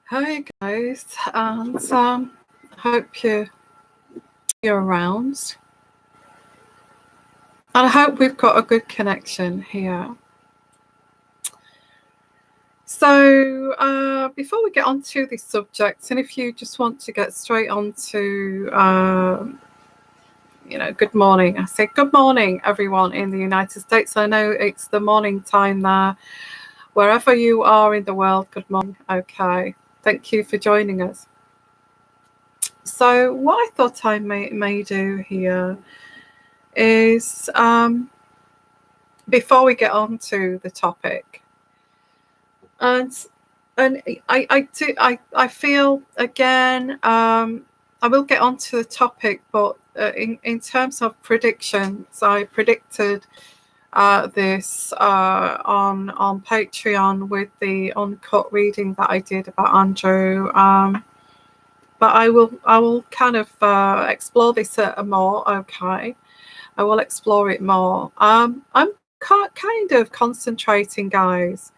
Hi guys, and hope you're around, and I hope we've got a good connection here. So before we get on to the subject, and if you just want to get straight on to good morning. I say good morning, everyone in the United States. I know it's the morning time there. Wherever you are in the world, good morning. Okay, thank you for joining us. So what I thought I may do here is before we get on to the topic, and I feel again, I will get on to the topic, but in terms of predictions, I predicted this on Patreon with the uncut reading that I did about Andrew. But I will kind of explore this more. Okay, I will explore it more. I'm kind of concentrating, guys,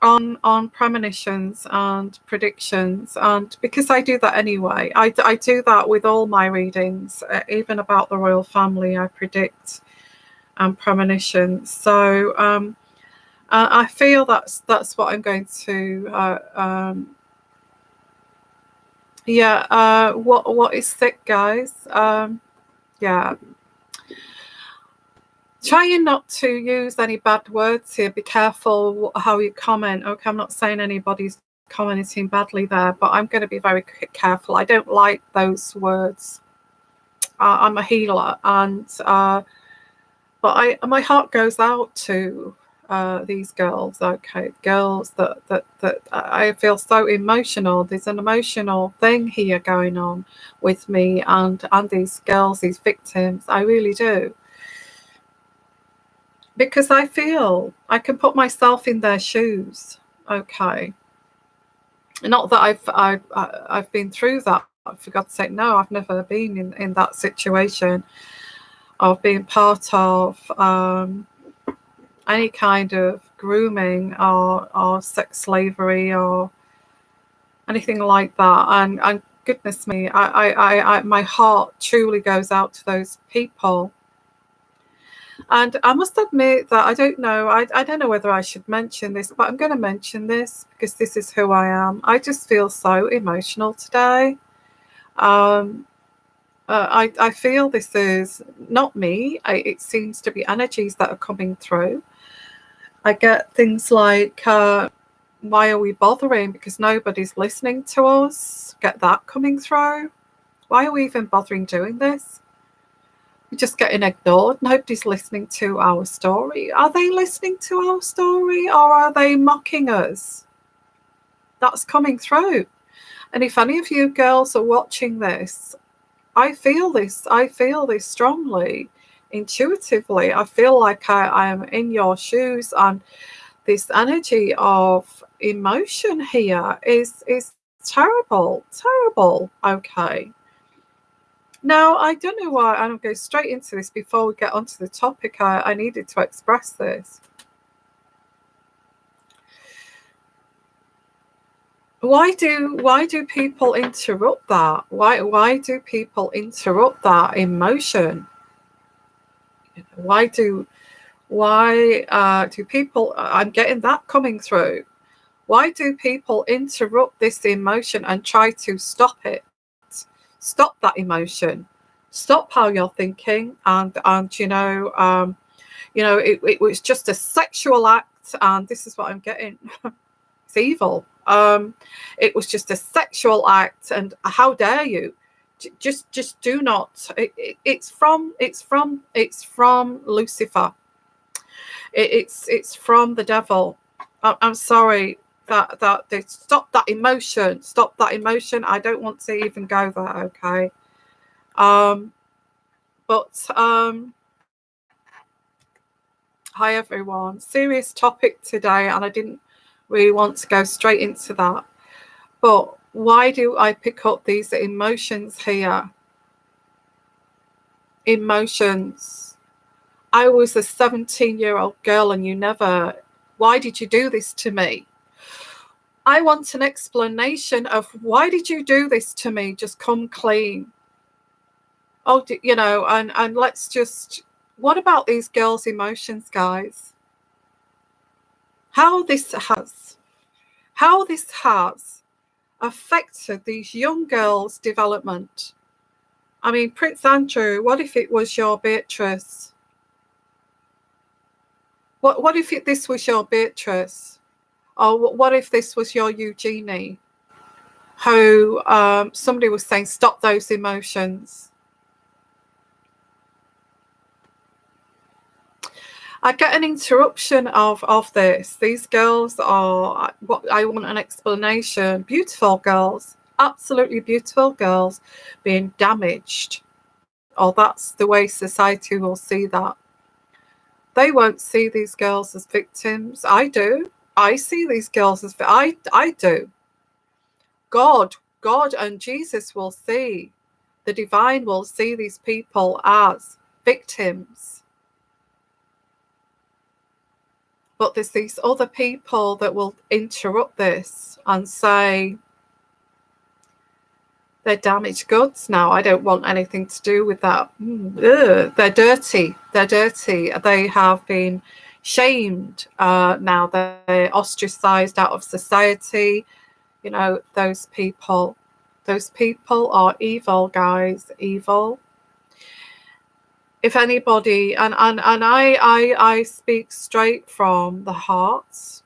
on premonitions and predictions, and because I do that anyway, I do that with all my readings, even about the royal family. I predict and premonitions. So I feel that's what I'm going to. What is thick, guys? Yeah. Trying not to use any bad words here. Be careful how you comment. Okay, I'm not saying anybody's commenting badly there, but I'm going to be very careful. I don't like those words. I'm a healer, and but my heart goes out to these girls. Okay, girls that I feel so emotional. There's an emotional thing here going on with me and these girls, these victims. I really do. Because I feel I can put myself in their shoes. Okay, not that I've been through that. For God's sake, no, I've never been in that situation of being part of any kind of grooming or sex slavery or anything like that. And goodness me, I my heart truly goes out to those people. And I must admit that I don't know. I don't know whether I should mention this, but I'm going to mention this because this is who I am. I just feel so emotional today. I feel this is not me. It seems to be energies that are coming through. I get things like, why are we bothering? Because nobody's listening to us. Get that coming through. Why are we even bothering doing this? We're just getting ignored. Nobody's listening to our story. Are they listening to our story, or are they mocking us? That's coming through. And if any of you girls are watching this, I feel this. I feel this strongly, intuitively. I feel like I am in your shoes, and this energy of emotion here is terrible, terrible. Okay. Now, I don't know why I'm going straight into this before we get onto the topic. I needed to express this. Why do people interrupt that? Why do people interrupt that emotion? Why do people? I'm getting that coming through. Why do people interrupt this emotion and try to stop it? Stop that emotion. Stop how you're thinking, and it was just a sexual act, and this is what I'm getting. It's evil. It was just a sexual act, and how dare you? Just do not. It's from Lucifer. It's from the devil. I'm sorry that they stop that emotion. Stop that emotion. I don't want to even go there. Okay. But hi everyone. Serious topic today, and I didn't really want to go straight into that. But why do I pick up these emotions here? Emotions. I was a 17-year-old girl and you never. Why did you do this to me? I want an explanation of why did you do this to me? Just come clean. Oh, you know, and let's just, what about these girls' emotions, guys? How this has affected these young girls' development. I mean, Prince Andrew, what if it was your Beatrice? What if this was your Beatrice? Or what if this was your Eugenie? Who somebody was saying, stop those emotions. I get an interruption of this. These girls are, what I want an explanation. Beautiful girls, absolutely beautiful girls being damaged. Or that's the way society will see that. They won't see these girls as victims. I do. I see these girls as, I do. God and Jesus will see, the divine will see these people as victims. But there's these other people that will interrupt this and say, they're damaged goods now. I don't want anything to do with that. They're dirty. They're dirty. They have been shamed. Now they're ostracized out of society. You know, those people are evil, guys, evil. If anybody, and I speak straight from the heart,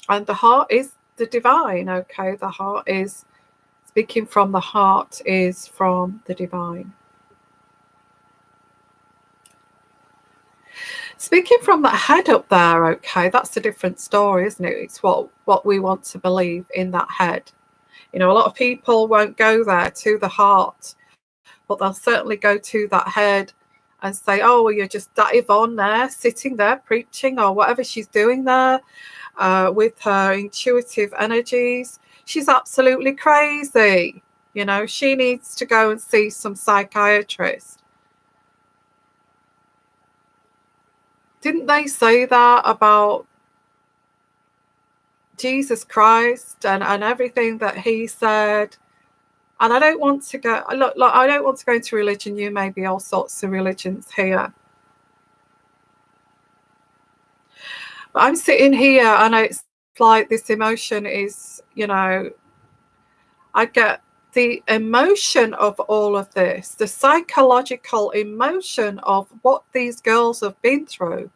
and the heart is the divine, okay? The heart is, speaking from the heart is from the divine. Speaking from that head up there, okay, that's a different story, isn't it? It's what we want to believe in that head. You know, a lot of people won't go there to the heart, but they'll certainly go to that head and say, oh, well, you're just that Yvonne there, sitting there preaching or whatever she's doing there with her intuitive energies. She's absolutely crazy. You know, she needs to go and see some psychiatrist. Didn't they say that about Jesus Christ and everything that he said? And I don't want to go, look, I don't want to go into religion. You may be all sorts of religions here. But I'm sitting here and it's like this emotion is, you know, I get the emotion of all of this, the psychological emotion of what these girls have been through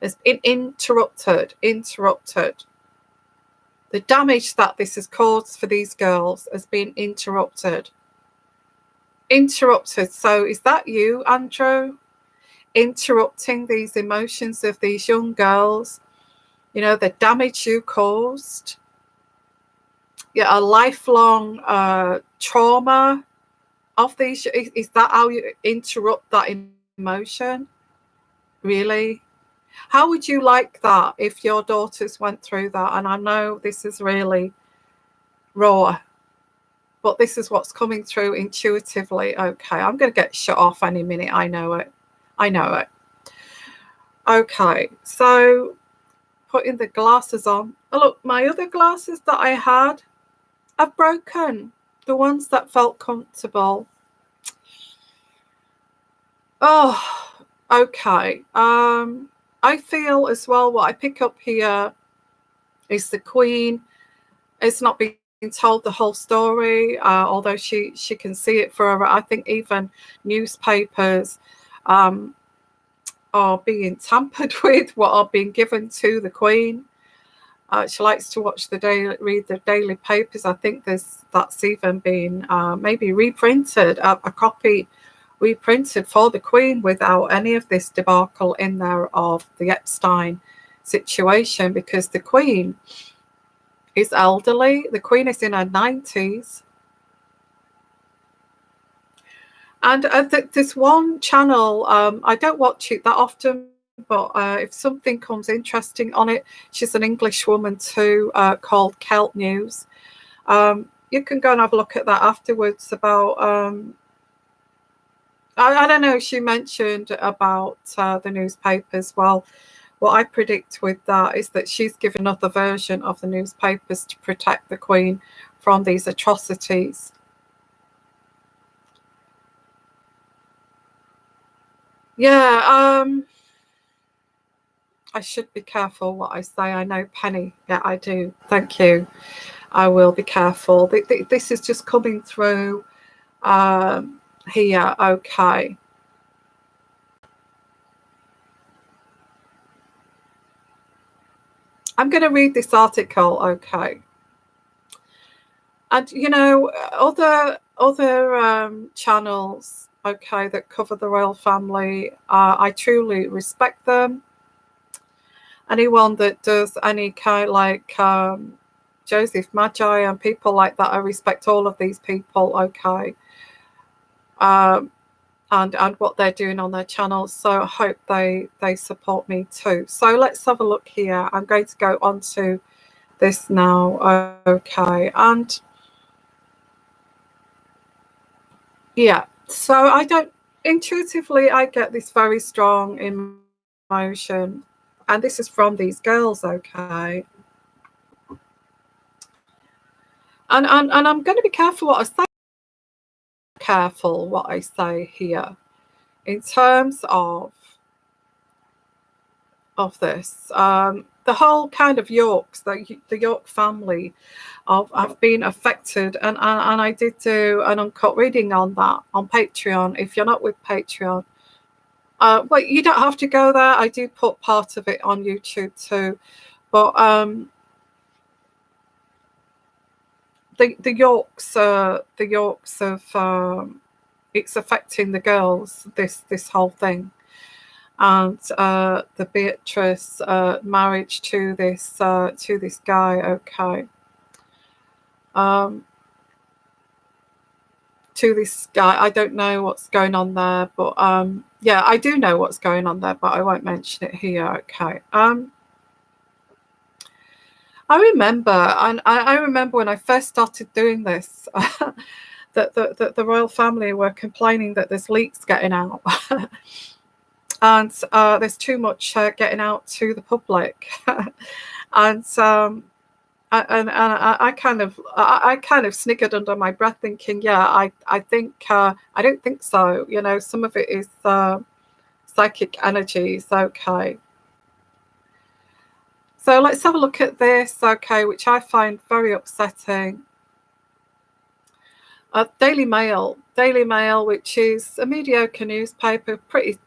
has been interrupted. The damage that this has caused for these girls has been interrupted. So is that you, Andrew? Interrupting these emotions of these young girls, you know, the damage you caused, yeah, a lifelong trauma of these. Is that how you interrupt that emotion? Really? How would you like that if your daughters went through that? And I know this is really raw, but this is what's coming through intuitively. Okay, I'm going to get shut off any minute. I know it. Okay, so putting the glasses on. Oh, look, my other glasses that I had have broken. The ones that felt comfortable. Oh, okay. I feel as well what I pick up here is the Queen is not being told the whole story, although she can see it forever. I think even newspapers are being tampered with, what are being given to the Queen. She likes to read the daily papers. I think that's even been maybe reprinted, a copy reprinted for the Queen without any of this debacle in there of the Epstein situation, because the Queen is elderly. The Queen is in her 90s. And there's one channel, I don't watch it that often, but if something comes interesting on it, she's an English woman too, called Celt News. You can go and have a look at that afterwards about, I don't know, she mentioned about the newspapers. Well, what I predict with that is that she's given another version of the newspapers to protect the Queen from these atrocities. Yeah, I should be careful what I say. I know, Penny. Yeah, I do. Thank you. I will be careful. This is just coming through here. Okay. I'm going to read this article. Okay. And other channels, okay, that cover the royal family, I truly respect them. Anyone that does any kind, like Joseph Magi and people like that, I respect all of these people, okay, and what they're doing on their channels. So I hope they support me too. So let's have a look here. I'm going to go on to this now, okay, and yeah, so I don't intuitively, I get this very strong emotion, and this is from these girls, okay. And I'm going to be careful what I say. Careful what I say here in terms of this. The whole kind of Yorks, the York family, have been affected, and I did do an uncut reading on that on Patreon. If you're not with Patreon, well, you don't have to go there. I do put part of it on YouTube too, but the Yorks of it's affecting the girls. This whole thing, and the Beatrice marriage to this guy. Okay. To this guy, I don't know what's going on there, but yeah, I do know what's going on there, but I won't mention it here. Okay. I remember, and I remember when I first started doing this, that the royal family were complaining that there's leaks getting out, and there's too much getting out to the public, and I kind of sniggered under my breath, thinking, yeah, I think I don't think so. Some of it is psychic energies. Okay. So let's have a look at this, okay, which I find very upsetting. Daily Mail, which is a mediocre newspaper, pretty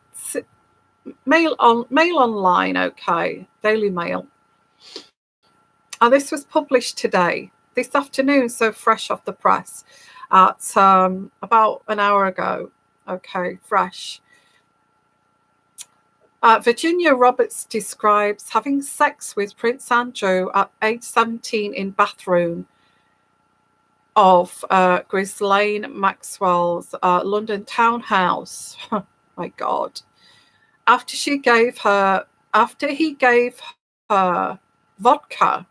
Mail Online, okay, Daily Mail. And this was published today, this afternoon, so fresh off the press, at about an hour ago, okay, fresh. Virginia Roberts describes having sex with Prince Andrew at age 17 in bathroom of Ghislaine Maxwell's London townhouse. My God. After he gave her vodka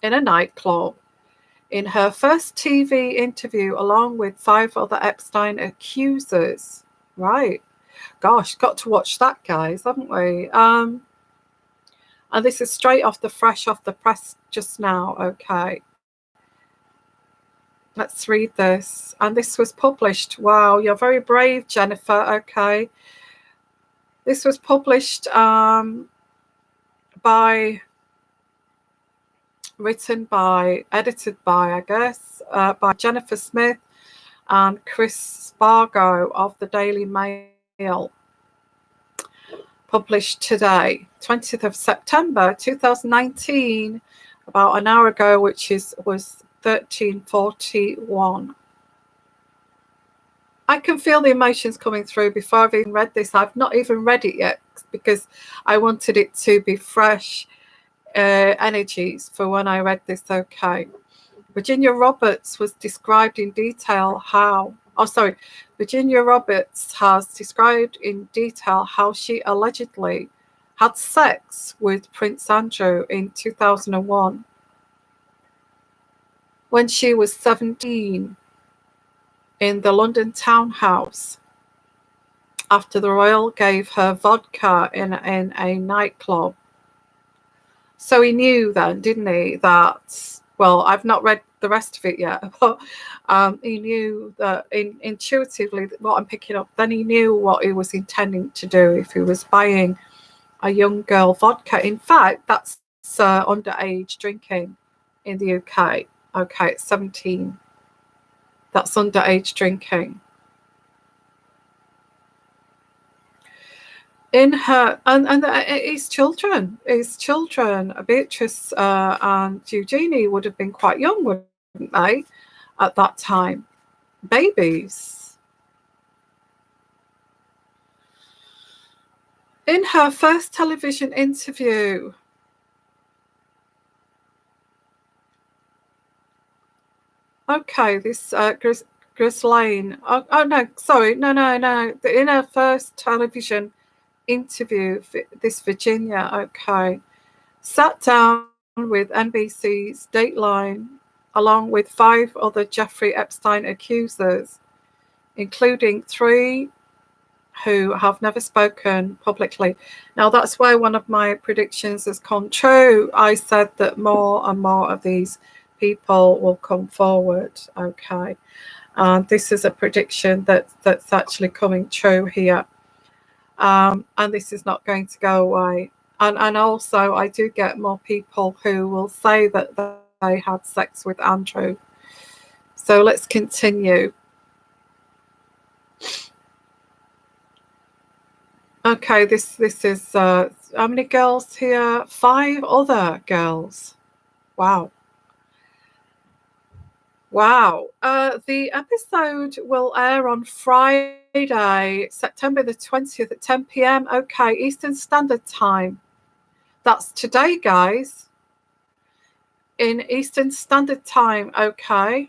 in a nightclub in her first TV interview, along with 5 other Epstein accusers. Right. Gosh, got to watch that, guys, haven't we? And this is straight off the press just now. Okay. Let's read this. And this was published. Wow, you're very brave, Jennifer. Okay. This was published edited by, I guess, by Jennifer Smith and Chris Spargo of the Daily Mail. Published today, 20th of September 2019, about an hour ago, which was 13:41. I can feel the emotions coming through before I've even read this. I've not even read it yet because I wanted it to be fresh energies for when I read this. Okay. Virginia Roberts was described in detail Virginia Roberts has described in detail how she allegedly had sex with Prince Andrew in 2001 when she was 17 in the London townhouse. after the royal gave her vodka in a nightclub. So he knew then, didn't he, that, well, I've not read the rest of it yet, but he knew that intuitively what I'm picking up, then he knew what he was intending to do if he was buying a young girl vodka. In fact, that's underage drinking in the UK. Okay, it's 17. That's underage drinking. In her and his children, Beatrice and Eugenie would have been quite young, wouldn't they, at that time? Babies. In her first television interview, okay, this Ghislaine. Oh no, sorry, no. In her first television interview, this Virginia, okay, sat down with NBC's Dateline, along with 5 other Jeffrey Epstein accusers, including 3 who have never spoken publicly. Now, that's where one of my predictions has come true. I said that more and more of these people will come forward. Okay. And this is a prediction that's actually coming true here. And this is not going to go away. And also, I do get more people who will say that they had sex with Andrew. So let's continue. Okay, this is how many girls here? 5 other girls. Wow. Wow. The episode will air on Friday, September the 20th at 10 p.m. Okay, Eastern Standard Time. That's today, guys. In Eastern Standard Time, okay.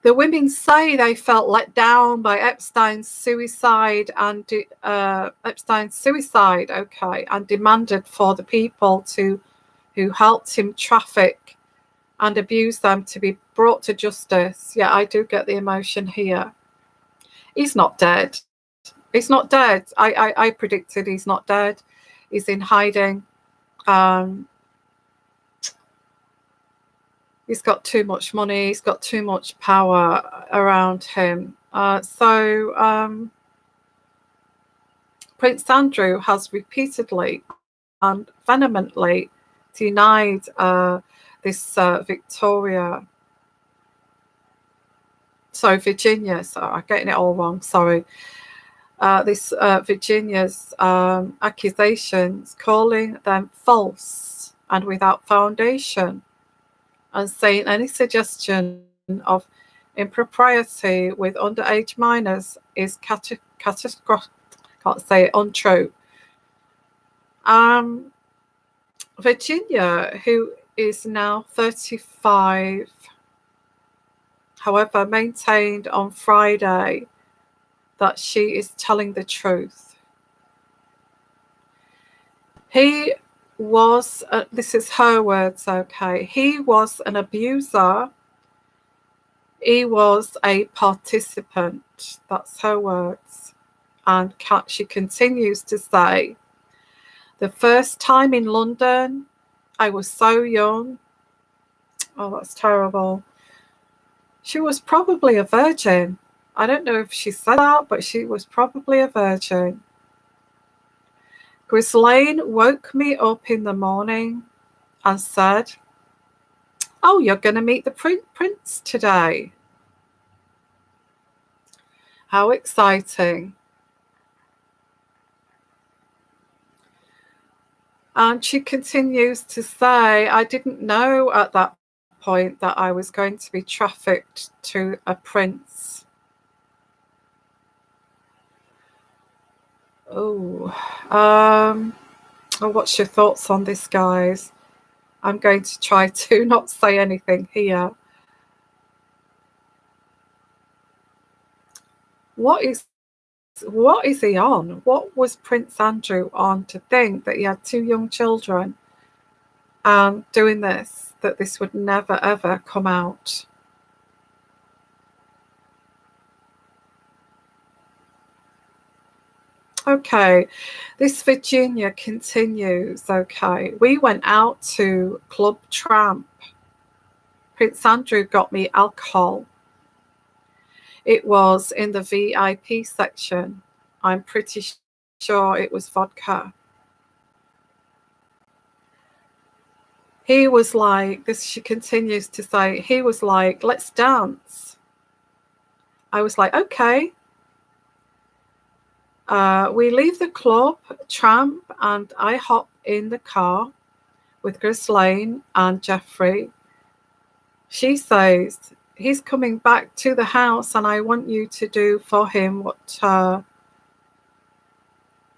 The women say they felt let down by Epstein's suicide, okay, and demanded for the people who helped him traffic and abuse them to be brought to justice. Yeah, I do get the emotion here. He's not dead. He's not dead. I predicted he's not dead. He's in hiding. He's got too much money. He's got too much power around him. Prince Andrew has repeatedly and vehemently denied this Virginia, sorry, I'm getting it all wrong, sorry. This Virginia's accusations, calling them false and without foundation, and saying any suggestion of impropriety with underage minors is catastrophic. Can't say it, untrue. Virginia, who is now 35, however, maintained on Friday that she is telling the truth. He was, this is her words, okay, he was an abuser. He was a participant. That's her words. And she continues to say, the first time in London, I was so young. Oh, that's terrible. She was probably a virgin. I don't know if she said that, but she was probably a virgin. Ghislaine woke me up in the morning and said, oh, you're going to meet the prince today. How exciting. And she continues to say, I didn't know at that point that I was going to be trafficked to a prince. What's your thoughts on this, guys? I'm going to try to not say anything here. What is he on? What was Prince Andrew on to think that he had 2 young children and doing this, that this would never ever come out? Okay, this Virginia continues. Okay, we went out to Club Tramp. Prince Andrew got me alcohol. It was in the VIP section. I'm pretty sure it was vodka. He was like, this, she continues to say, he was like, let's dance. I was like, okay. We leave the club, Tramp, and I hop in the car with Ghislaine and Jeffrey. She says, he's coming back to the house and I want you to do for him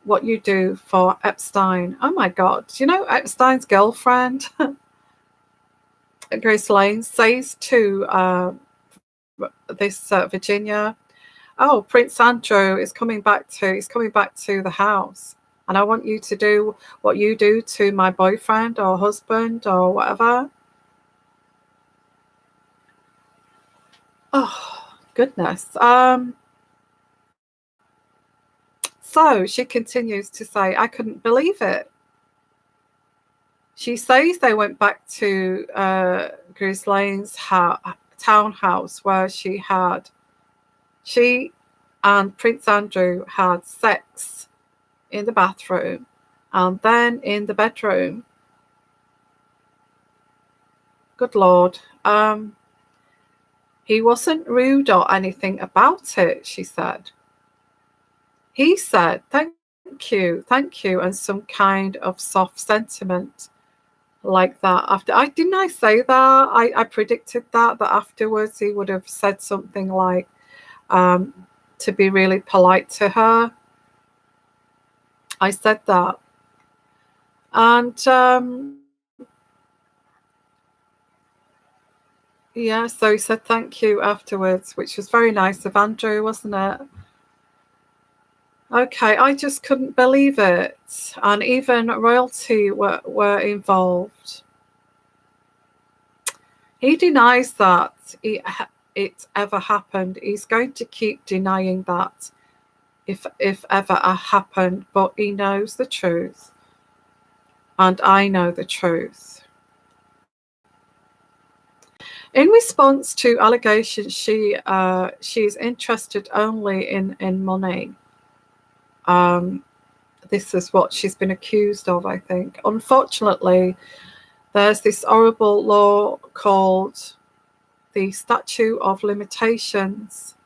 what you do for Epstein. Oh my God. Do you know Epstein's girlfriend, Ghislaine, says to this Virginia, oh, Prince Andrew is coming back to the house. And I want you to do what you do to my boyfriend or husband or whatever. Oh, goodness. So she continues to say, I couldn't believe it. She says they went back to Ghislaine's townhouse where she and Prince Andrew had sex in the bathroom and then in the bedroom. Good Lord. He wasn't rude or anything about it, she said. He said, thank you, and some kind of soft sentiment like that. After didn't I say that? I predicted that afterwards he would have said something like to be really polite to her. I said that. And yeah, so he said thank you afterwards, which was very nice of Andrew, wasn't it? Okay, I just couldn't believe it. And even royalty were involved. He denies that it ever happened. He's going to keep denying that if ever it happened, but he knows the truth. And I know the truth. In response to allegations, she's interested only in money. This is what she's been accused of, I think. Unfortunately, there's this horrible law called the Statute of Limitations.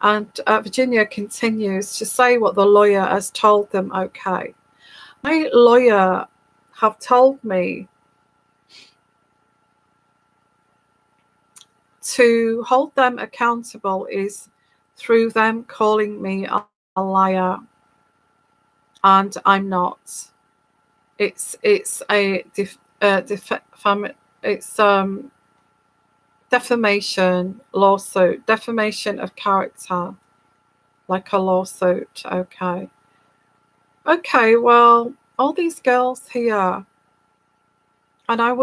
And Virginia continues to say what the lawyer has told them. Okay, my lawyer have told me to hold them accountable is through them calling me a liar, and I'm not. It's a defamation lawsuit, defamation of character, like a lawsuit. Okay, well, all these girls here, and I'll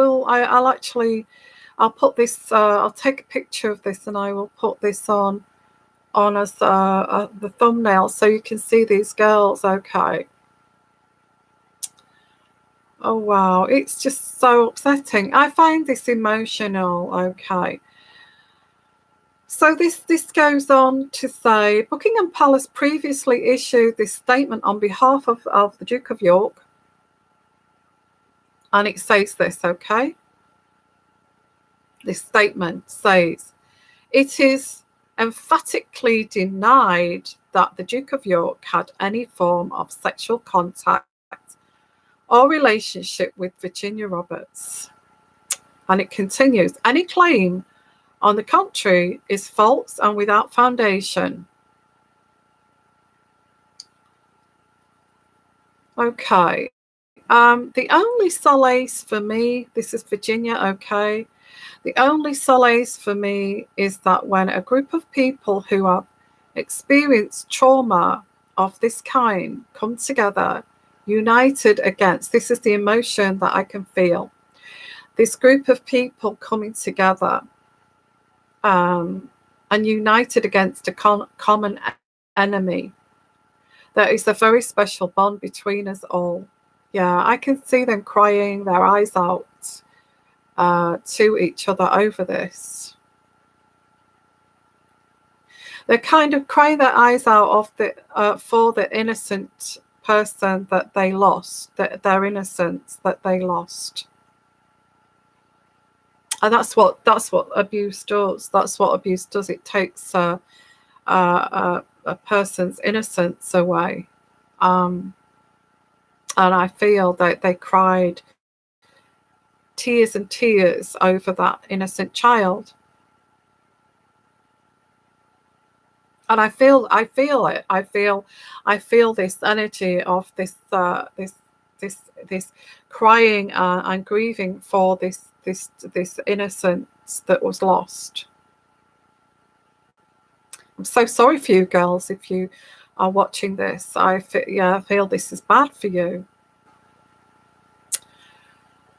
put this, I'll take a picture of this and I will put this on as the thumbnail so you can see these girls. Okay. Oh wow, it's just so upsetting. I find this emotional. Okay. So this goes on to say, Buckingham Palace previously issued this statement on behalf of the Duke of York. And it says this, okay? This statement says, it is emphatically denied that the Duke of York had any form of sexual contact or relationship with Virginia Roberts. And it continues, any claim on the contrary is false and without foundation. Okay. The only solace for me, this is Virginia, okay? The only solace for me is that when a group of people who have experienced trauma of this kind come together, united against, this is the emotion that I can feel, this group of people coming together and united against a common enemy, There is a very special bond between us all. Yeah, I can see them crying their eyes out to each other over this. They're kind of crying their eyes out of the for the innocent person that they lost, their innocence that they lost. And that's what abuse does. That's what abuse does. It takes a person's innocence away. And I feel that they cried tears and tears over that innocent child. And I feel it. I feel this energy of this crying and grieving for this innocence that was lost. I'm so sorry for you girls if you are watching this. I feel this is bad for you.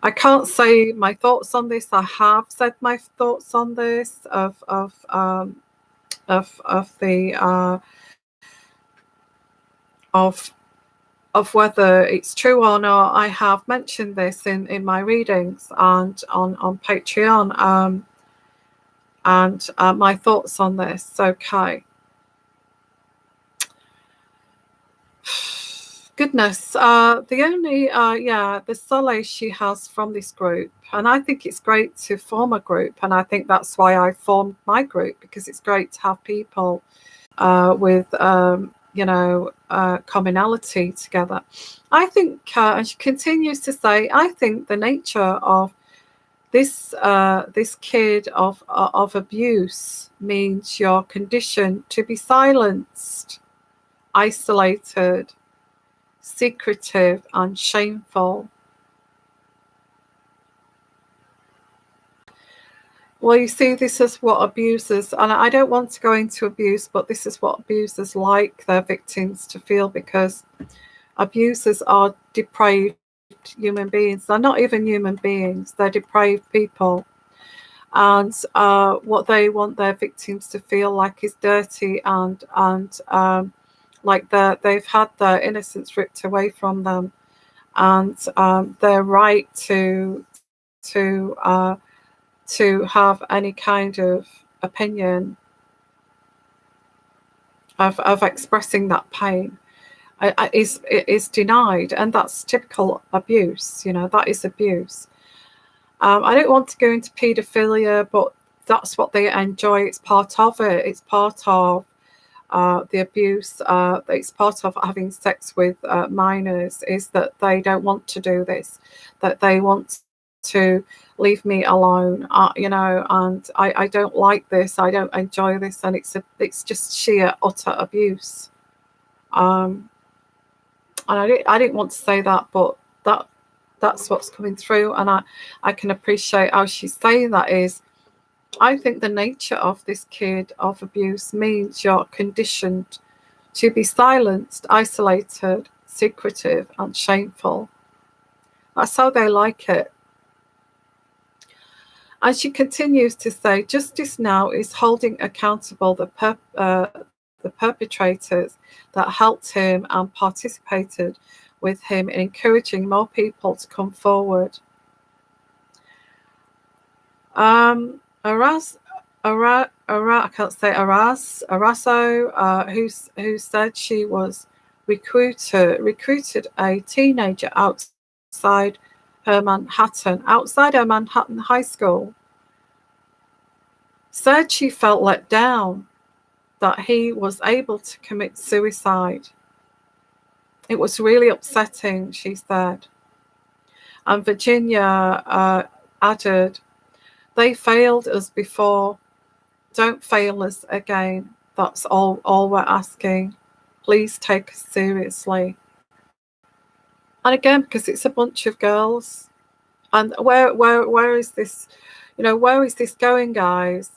I can't say my thoughts on this. I have said my thoughts on this of whether it's true or not. I have mentioned this in my readings and on Patreon, and my thoughts on this. Okay. Goodness, the only the solace she has from this group, and I think it's great to form a group, and I think that's why I formed my group, because it's great to have people with commonality together. I think, and she continues to say, I think the nature of this kid of abuse means you're conditioned to be silenced, isolated, secretive, and shameful. Well, you see, this is what abusers, and I don't want to go into abuse, but this is what abusers like their victims to feel, because abusers are depraved human beings. They're not even human beings, they're depraved people. And what they want their victims to feel like is dirty and like they've had their innocence ripped away from them, and their right to have any kind of opinion of expressing that pain is denied, and that's typical abuse. That is abuse. I don't want to go into paedophilia, but that's what they enjoy. It's part of it. It's part of the abuse. It's part of having sex with minors, is that they don't want to do this, that they want to leave me alone, and I don't like this, I don't enjoy this, and it's just sheer utter abuse. And I didn't want to say that, but that's what's coming through, and I can appreciate how she's saying that. Is I think the nature of this kid of abuse means you're conditioned to be silenced, isolated, secretive, and shameful. That's how they like it. And she continues to say, justice now is holding accountable the perpetrators that helped him and participated with him in encouraging more people to come forward. I can't say Araso, who said she was recruited a teenager outside her Manhattan high school, said she felt let down that he was able to commit suicide. It was really upsetting, she said. And Virginia added, they failed us before. Don't fail us again. That's all we're asking. Please take us seriously. And again, because it's a bunch of girls. And where is this, where is this going, guys?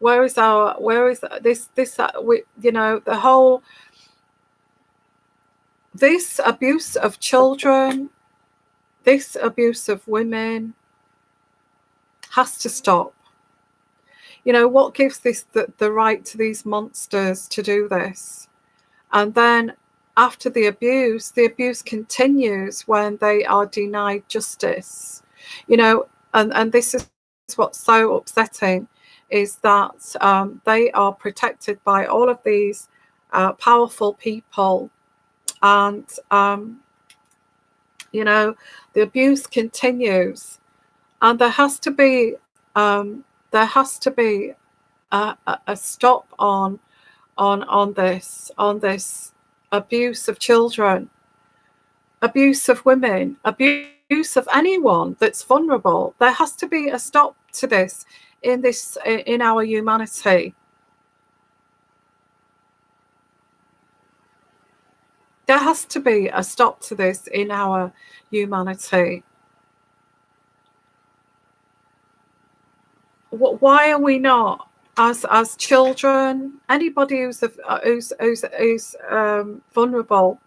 Where is this the whole, this abuse of children, this abuse of women has to stop. What gives this the right to these monsters to do this? And then after the abuse continues when they are denied justice. And this is what's so upsetting, is that they are protected by all of these powerful people, and the abuse continues, and there has to be a stop on this abuse of children, abuse of women, abuse of anyone that's vulnerable. There has to be a stop to this in our humanity. There has to be a stop to this in our humanity. Why are we not, as children, anybody who's vulnerable,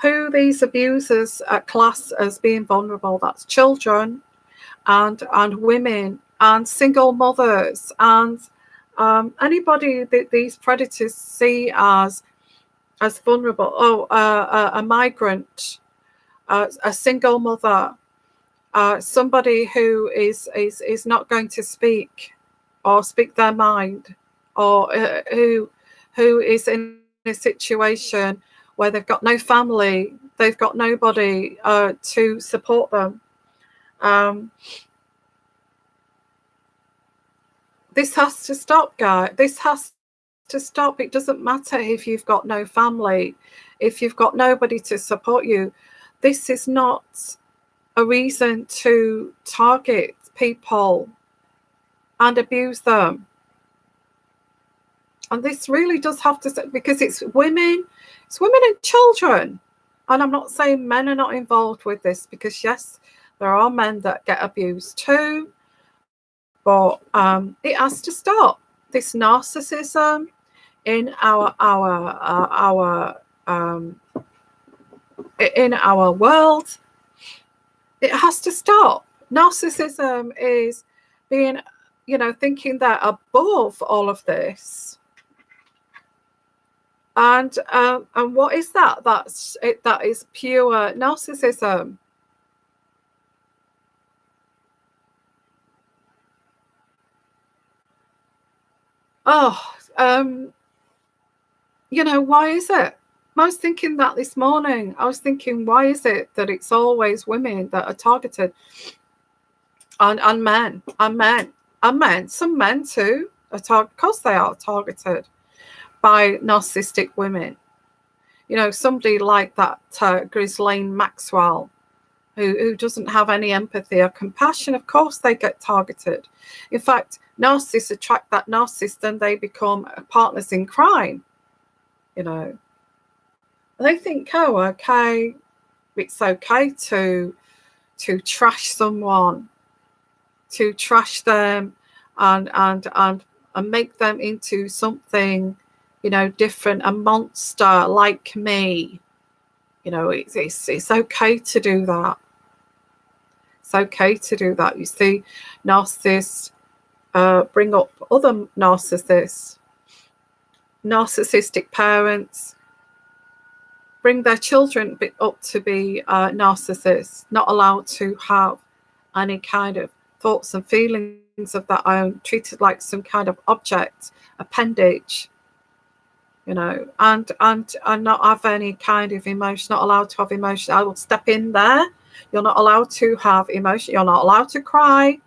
who these abusers class as being vulnerable? That's children and women and single mothers and anybody that these predators see as vulnerable. A migrant, a single mother, somebody who is not going to speak or speak their mind, or who is in a situation where they've got no family, they've got nobody to support them. This has to stop, guys. This has to stop. It doesn't matter if you've got no family, if you've got nobody to support you. This is not a reason to target people and abuse them. And this really does have to, because it's women and children. And I'm not saying men are not involved with this, because yes, there are men that get abused too, but it has to stop. This narcissism in our world, it has to stop. Narcissism is being, thinking they're above all of this. And what is that? That is pure narcissism. Why is it? I was thinking that this morning. I was thinking, why is it that it's always women that are targeted, and men, some men too are because they are targeted by narcissistic women. Somebody like that Ghislaine Maxwell, who doesn't have any empathy or compassion. Of course they get targeted. In fact, narcissists attract that narcissist and they become partners in crime. They think, oh, okay, it's okay to trash someone, to trash them and make them into something, different, a monster like me. It's okay to do that. It's okay to do that. You see, narcissists bring up other narcissists. Narcissistic parents bring their children up to be narcissists, not allowed to have any kind of thoughts and feelings of their own, treated like some kind of object, appendage, and not have any kind of emotion, not allowed to have emotion. I will step in there. You're not allowed to have emotion. You're not allowed to cry.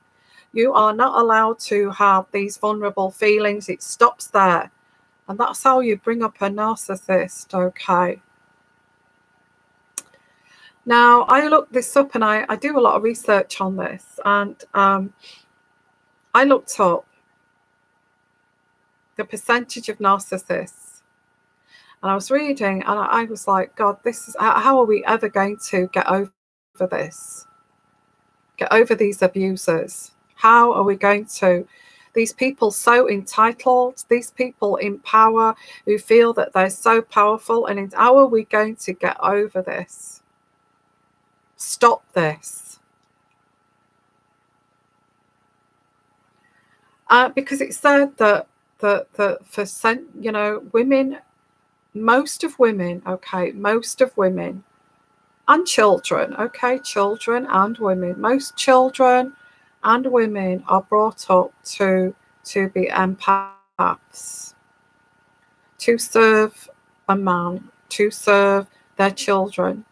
You are not allowed to have these vulnerable feelings. It stops there. And that's how you bring up a narcissist, okay? Now, I looked this up, and I do a lot of research on this, and I looked up the percentage of narcissists, and I was reading, and I was like, God, this is, how are we ever going to get over this? Get over these abusers? How are we going to? These people so entitled, these people in power who feel that they're so powerful, and how are we going to get over this? Stop this. Because it said that for women most of women, okay, most of women and children, okay, children and women, most children and women are brought up to be empaths, to serve a man, to serve their children,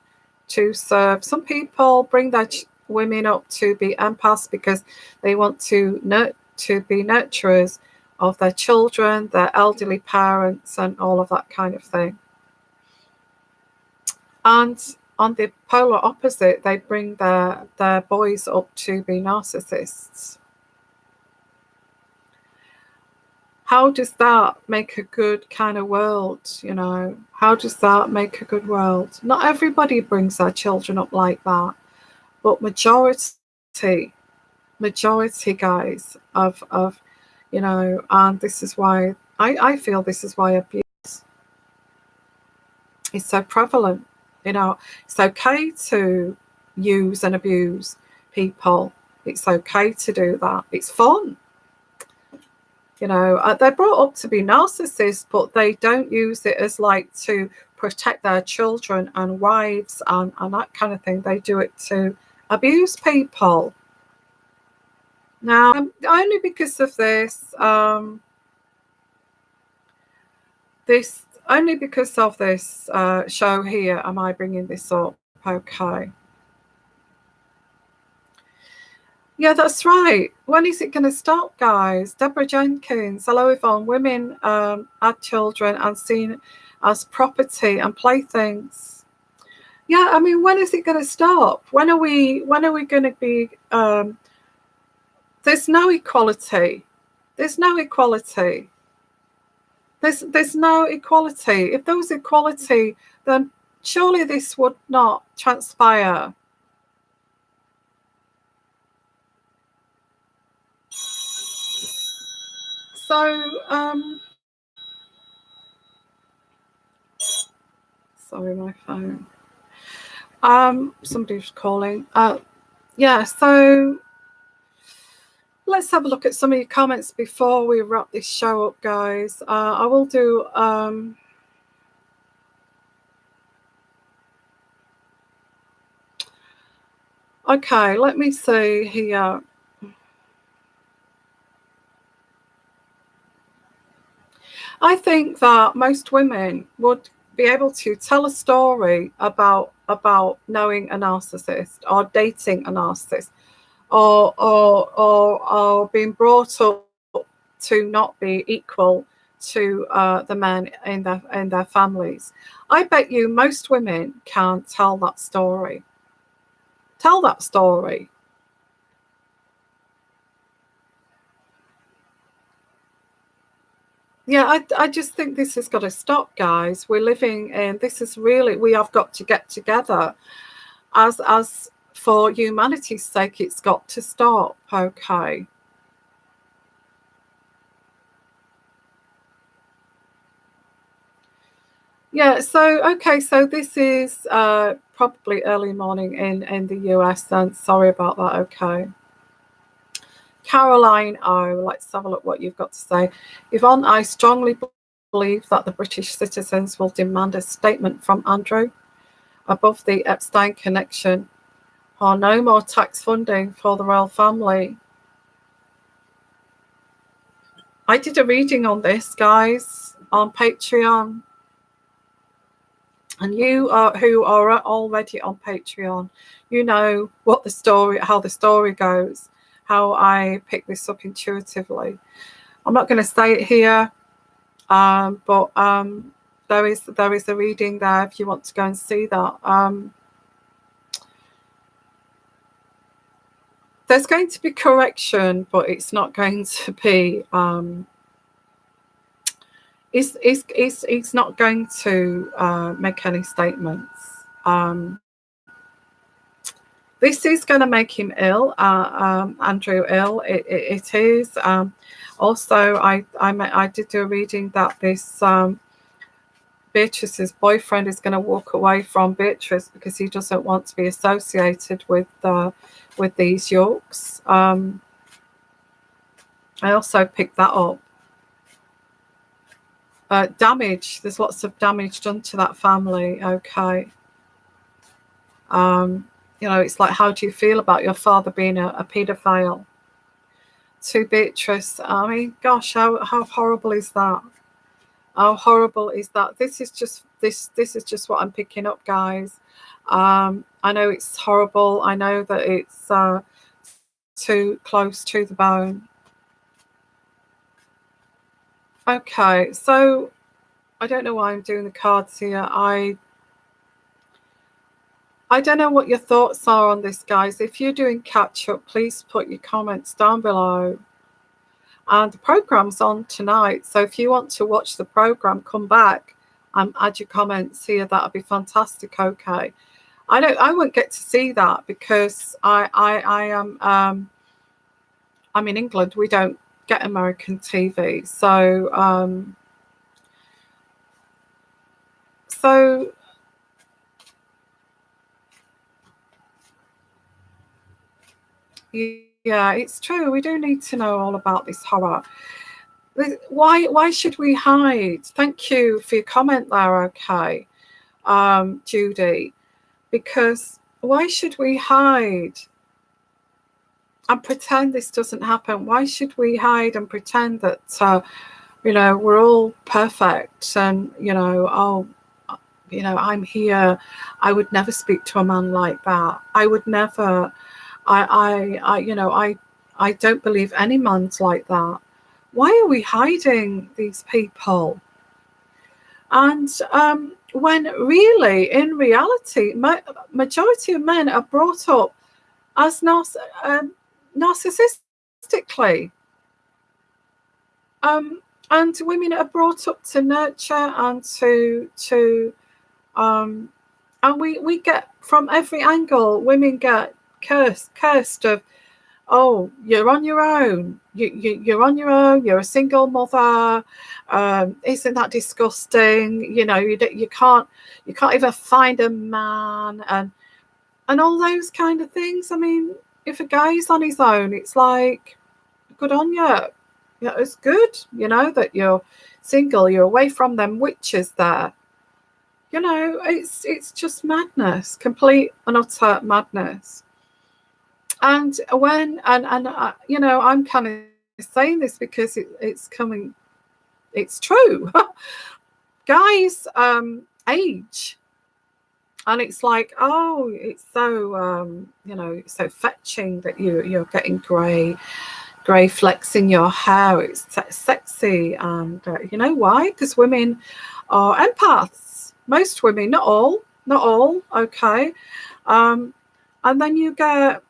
to serve. Some people bring their women up to be empaths because they want to be nurturers of their children, their elderly parents, and all of that kind of thing. And on the polar opposite, they bring their boys up to be narcissists. How does that make a good kind of world, you know? How does that make a good world? Not everybody brings their children up like that, but majority guys of you know, and this is why I feel this is why abuse is so prevalent. You know, it's okay to use and abuse people. It's okay to do that. It's fun. You know, they're brought up to be narcissists, but they don't use it as like to protect their children and wives and that kind of thing. They do it to abuse people. Now, only because of this, only because of this show here am I bringing this up. Okay. Yeah, that's right. When is it going to stop, guys? Deborah Jenkins. Hello, Yvonne. Women are children and seen as property and playthings. Yeah, I mean, when is it going to stop? When are we going to be? There's no equality. There's no equality. There's no equality. If there was equality, then surely this would not transpire. So, sorry, my phone. Somebody's calling. Yeah, so let's have a look at some of your comments before we wrap this show up, guys. I will do okay, let me see here. I think that most women would be able to tell a story about knowing a narcissist or dating a narcissist or being brought up to not be equal to the men in their families. I bet you most women can tell that story. Tell that story. Yeah, I just think this has got to stop, guys. We're living in, this is really, we have got to get together. As for humanity's sake, it's got to stop, okay? Yeah, so, okay, so this is probably early morning in the US, and sorry about that, okay? Caroline let's have a look what you've got to say. Yvonne, I strongly believe that the British citizens will demand a statement from Andrew above the Epstein connection or no more tax funding for the royal family. I did a reading on this, guys, on Patreon. And you who are already on Patreon, you know what how the story goes, how I pick this up intuitively. I'm not going to say it here, but there is a reading there if you want to go and see that. There's going to be correction, but it's not going to be. It's not going to make any statements. This is going to make him ill, Andrew ill. It is. Also, I did do a reading that this Beatrice's boyfriend is going to walk away from Beatrice because he doesn't want to be associated with these Yorks. I also picked that up. damage. There's lots of damage done to that family. Okay. You know, it's like, how do you feel about your father being a paedophile? To Beatrice, I mean, gosh, how horrible is that? How horrible is that? This is just what I'm picking up, guys. I know it's horrible. I know that it's too close to the bone. Okay, so I don't know why I'm doing the cards here. I don't know what your thoughts are on this, guys. If you're doing catch up, please put your comments down below. And the program's on tonight, so if you want to watch the program, come back and add your comments here. That'd be fantastic. Okay, I won't get to see that because I am I'm in England. We don't get American TV, so yeah, it's true. We do need to know all about this horror. Why should we hide? Thank you for your comment there. Okay, Judy, because why should we hide and pretend this doesn't happen? Why should we hide and pretend that you know, we're all perfect and, you know, oh, you know, I'm here. I would never speak to a man like that. I would never. You know, I don't believe any man's like that. Why are we hiding these people? And when really, in reality, majority of men are brought up as narcissistically. And women are brought up to nurture and and we get from every angle. Women get cursed of, oh, you're on your own. You're on your own. You're a single mother. Isn't that disgusting? You know, you can't even find a man and all those kind of things. I mean, if a guy's on his own, it's like, good on you. Yeah, it's good, you know, that you're single. You're away from them witches there. You know, it's just madness, complete and utter madness. And when you know, I'm kind of saying this because it's coming, it's true. Guys age, and it's like, oh, it's so you know, it's so fetching that you're getting grey flecks in your hair. It's sexy. And you know why? Because women are empaths. Most women, not all. Okay. And then you get,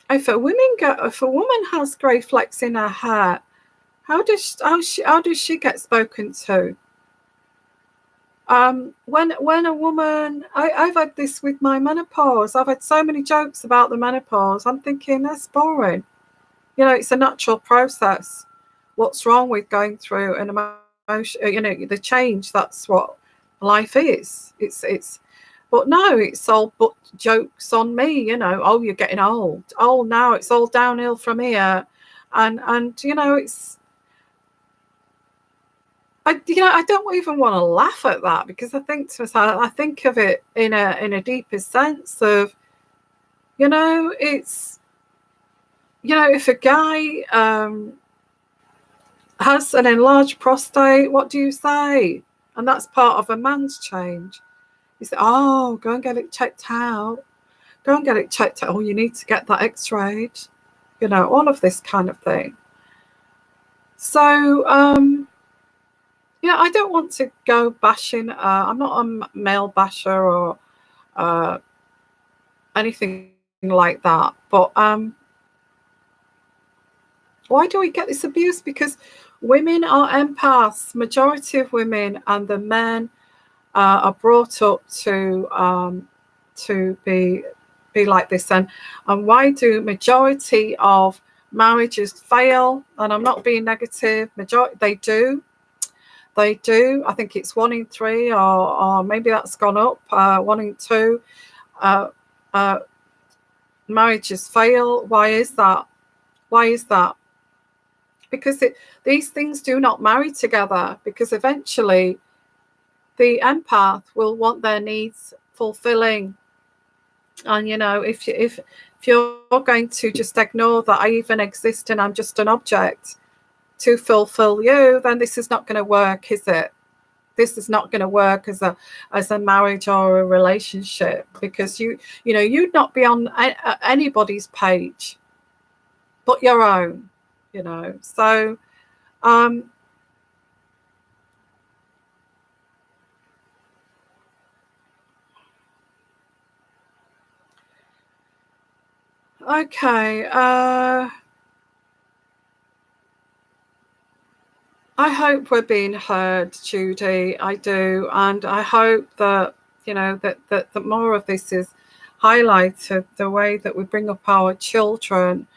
if a woman has grey flecks in her hair, how does she get spoken to? When a woman, I've had this with my menopause. I've had so many jokes about the menopause. I'm thinking, that's boring. You know, it's a natural process. What's wrong with going through an emotion? You know, the change. That's what life is. It's. But no, it's all but jokes on me. You know, oh, you're getting old. Oh, now it's all downhill from here, and you know, it's. I don't even want to laugh at that because I think to myself, I think of it in a deeper sense of, you know, it's. You know, if a guy has an enlarged prostate, what do you say? And that's part of a man's change. You say, oh, go and get it checked out. Go and get it checked out. Oh, you need to get that x-rayed. You know, all of this kind of thing. So, yeah, I don't want to go bashing. I'm not a male basher or anything like that. But why do we get this abuse? Because women are empaths, majority of women, and the men are brought up to be like this. And why do majority of marriages fail? And I'm not being negative. They do. I think it's 1 in 3, or maybe that's gone up. 1 in 2 marriages fail. Why is that? because these things do not marry together, because eventually the empath will want their needs fulfilling. And if you're going to just ignore that I even exist and I'm just an object to fulfill you, then this is not going to work, is it? This is not going to work as a marriage or a relationship, because you'd not be on anybody's page but your own. So okay. I hope we're being heard, Judy. I do, and I hope that that more of this is highlighted. The way that we bring up our children,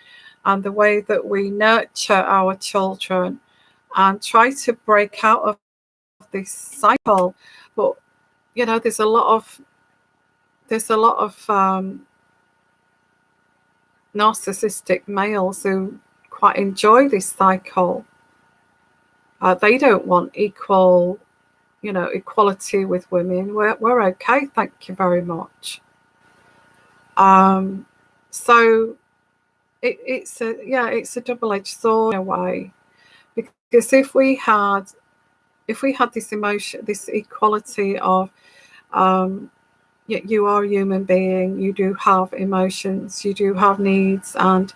and the way that we nurture our children, and try to break out of this cycle. But there's a lot of narcissistic males who quite enjoy this cycle. They don't want equality with women. We're okay, thank you very much. So it's a double-edged sword in a way, because if we had this emotion, this equality of you are a human being, you do have emotions, you do have needs, and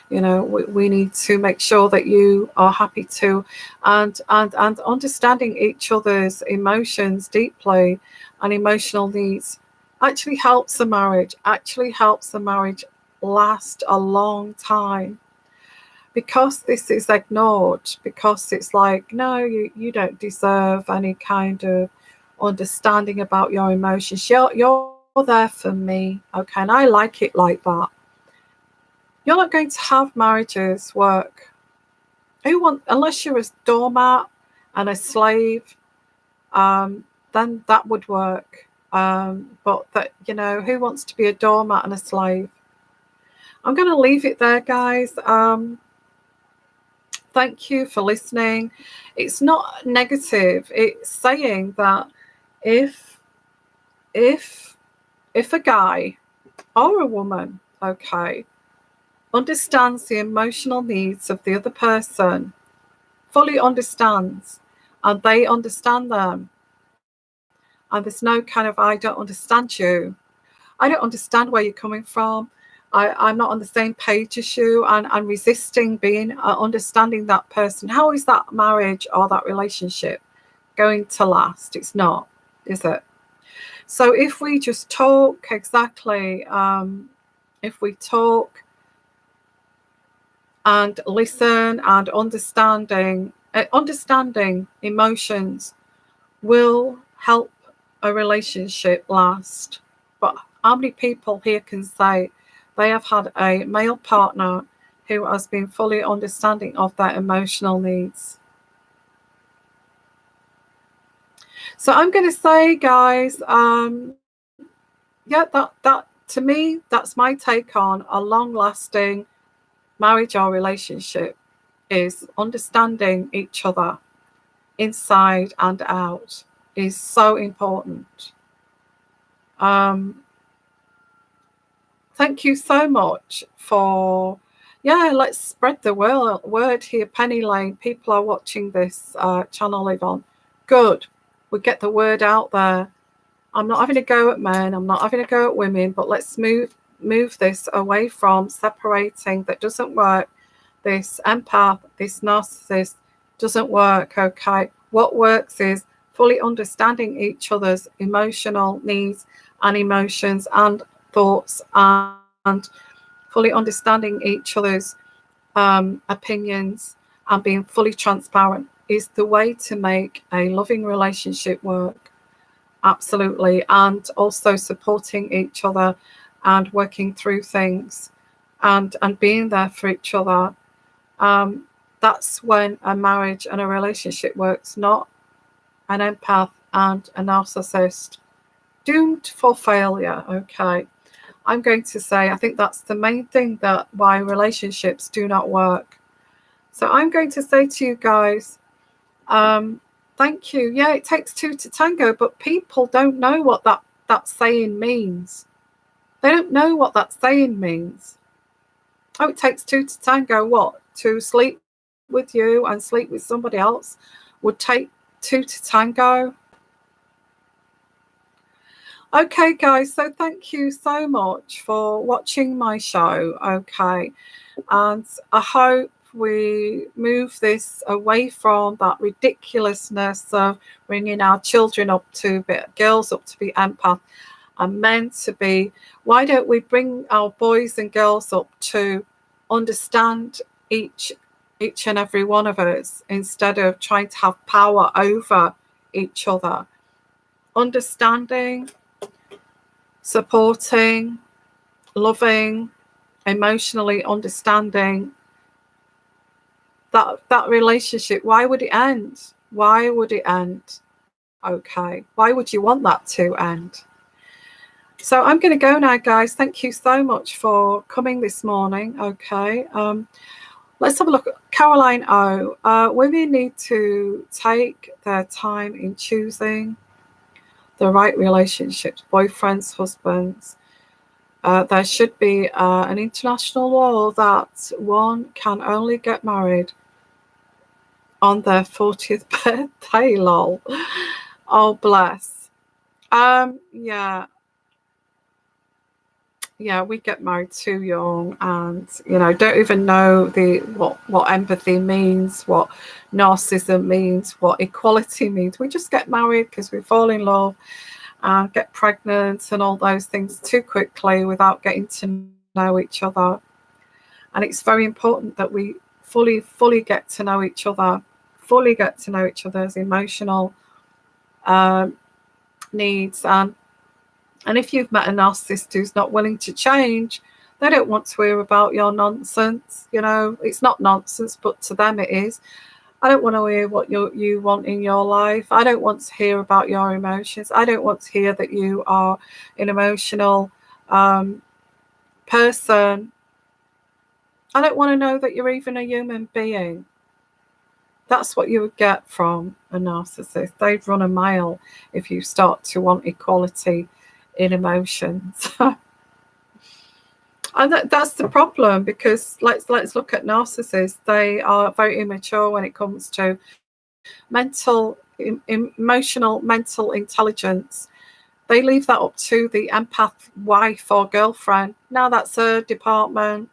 we need to make sure that you are happy too, and understanding each other's emotions deeply and emotional needs actually helps the marriage, last a long time. Because this is ignored, because it's like, no, you don't deserve any kind of understanding about your emotions. You're there for me, okay, and I like it like that. You're not going to have marriages work. Unless you're a doormat and a slave, then that would work. But that, who wants to be a doormat and a slave? I'm going to leave it there, guys. Thank you for listening. It's not negative. It's saying that if a guy or a woman, okay, understands the emotional needs of the other person, fully understands, and they understand them, and there's no kind of I don't understand you, I don't understand where you're coming from, I'm not on the same page as you, and I'm resisting being understanding that person, how is that marriage or that relationship going to last? It's not, is it? So if we just talk, exactly, if we talk and listen and understanding emotions will help a relationship last. But how many people here can say they have had a male partner who has been fully understanding of their emotional needs? So I'm going to say, guys, that to me, that's my take on a long-lasting marriage or relationship, is understanding each other inside and out is so important. Thank you so much for, let's spread the word here. Penny Lane, people are watching this channel, Yvonne. Good. We get the word out there. I'm not having a go at men, I'm not having a go at women, but let's move this away from separating. That doesn't work. This empath, this narcissist doesn't work, okay? What works is fully understanding each other's emotional needs and emotions and thoughts, and fully understanding each other's opinions and being fully transparent is the way to make a loving relationship work. Absolutely. And also supporting each other and working through things and being there for each other. That's when a marriage and a relationship works, not an empath and a narcissist. Doomed for failure, okay? I'm going to say I think that's the main thing that why relationships do not work. So I'm going to say to you guys, thank you. Yeah, it takes two to tango, but people don't know what that saying means. They don't know what that saying means. Oh, it takes two to tango. What? To sleep with you and sleep with somebody else would take two to tango. Okay, guys, so thank you so much for watching my show. Okay, and I hope we move this away from that ridiculousness of bringing our children up to be girls up to be empath and men to be. Why don't we bring our boys and girls up to understand each and every one of us instead of trying to have power over each other? Understanding, supporting, loving, emotionally understanding that relationship. Why would it end? Why would it end? Okay, why would you want that to end? So I'm going to go now, guys. Thank you so much for coming this morning. Okay, let's have a look at Caroline O. Women need to take their time in choosing the right relationships, boyfriends, husbands. There should be an international law that one can only get married on their 40th birthday, lol. Oh, bless. Yeah, we get married too young, and don't even know what empathy means, what narcissism means, what equality means. We just get married because we fall in love and get pregnant and all those things too quickly without getting to know each other. And it's very important that we fully get to know each other, fully get to know each other's emotional needs. And if you've met a narcissist who's not willing to change, they don't want to hear about your nonsense. It's not nonsense, but to them it is. I don't want to hear what you want in your life. I don't want to hear about your emotions. I don't want to hear that you are an emotional person. I don't want to know that you're even a human being. That's what you would get from a narcissist. They'd run a mile if you start to want equality in emotions. And that's the problem, because let's look at narcissists. They are very immature when it comes to emotional mental intelligence. They leave that up to the empath wife or girlfriend. Now that's her department.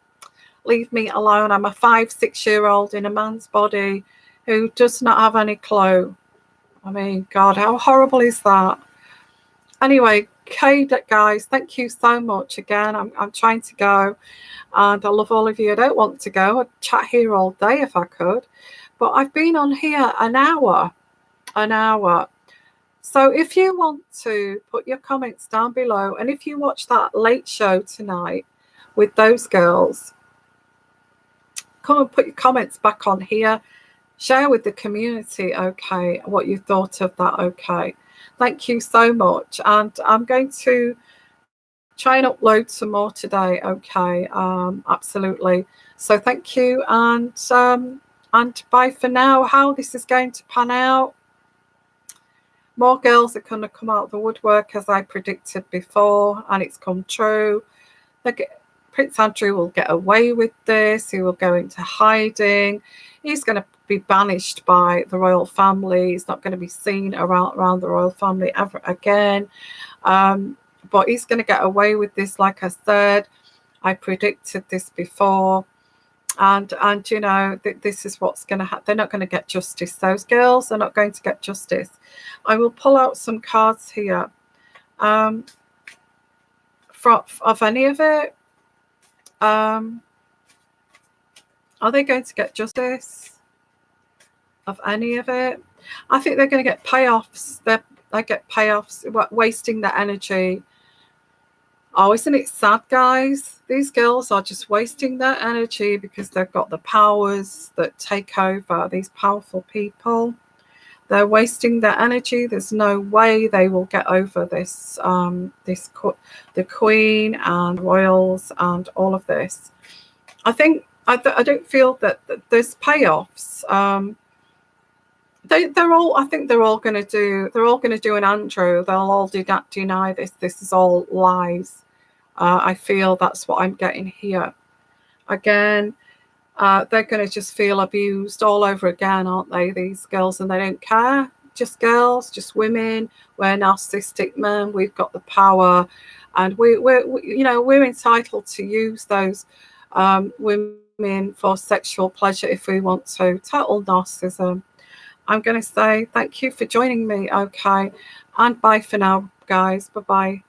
Leave me alone. I'm a 5-6-year-old in a man's body who does not have any clue. I mean, God, how horrible is that? Anyway, guys, thank you so much again. I'm trying to go, and I love all of you. I don't want to go. I'd chat here all day if I could, but I've been on here an hour. So if you want to put your comments down below, and if you watch that late show tonight with those girls, come and put your comments back on here. Share with the community, okay, what you thought of that, okay. Thank you so much. And I'm going to try and upload some more today, okay, absolutely. So thank you, and bye for now. How this is going to pan out, more girls are going to come out of the woodwork, as I predicted before, and it's come true. Prince Andrew will get away with this. He will go into hiding. He's going to be banished by the royal family. He's not going to be seen around the royal family ever again. But he's going to get away with this. Like I said, I predicted this before. And this is what's going to happen. They're not going to get justice. Those girls are not going to get justice. I will pull out some cards here of any of it. Are they going to get justice of any of it? I think they're going to get payoffs. They get payoffs, wasting their energy. Oh, isn't it sad, guys? These girls are just wasting their energy because they've got the powers that take over. These powerful people, they're wasting their energy. There's no way they will get over this. The Queen and royals and all of this. I think I don't feel that there's payoffs. They're all. I think they're all going to do. They're all going to do an Andrew. They'll all deny this. This is all lies. I feel that's what I'm getting here. Again, they're going to just feel abused all over again, aren't they? These girls, and they don't care. Just girls, just women. We're narcissistic men. We've got the power, and we're entitled to use those women for sexual pleasure if we want to. Total narcissism. I'm going to say thank you for joining me. Okay, and bye for now, guys. Bye bye.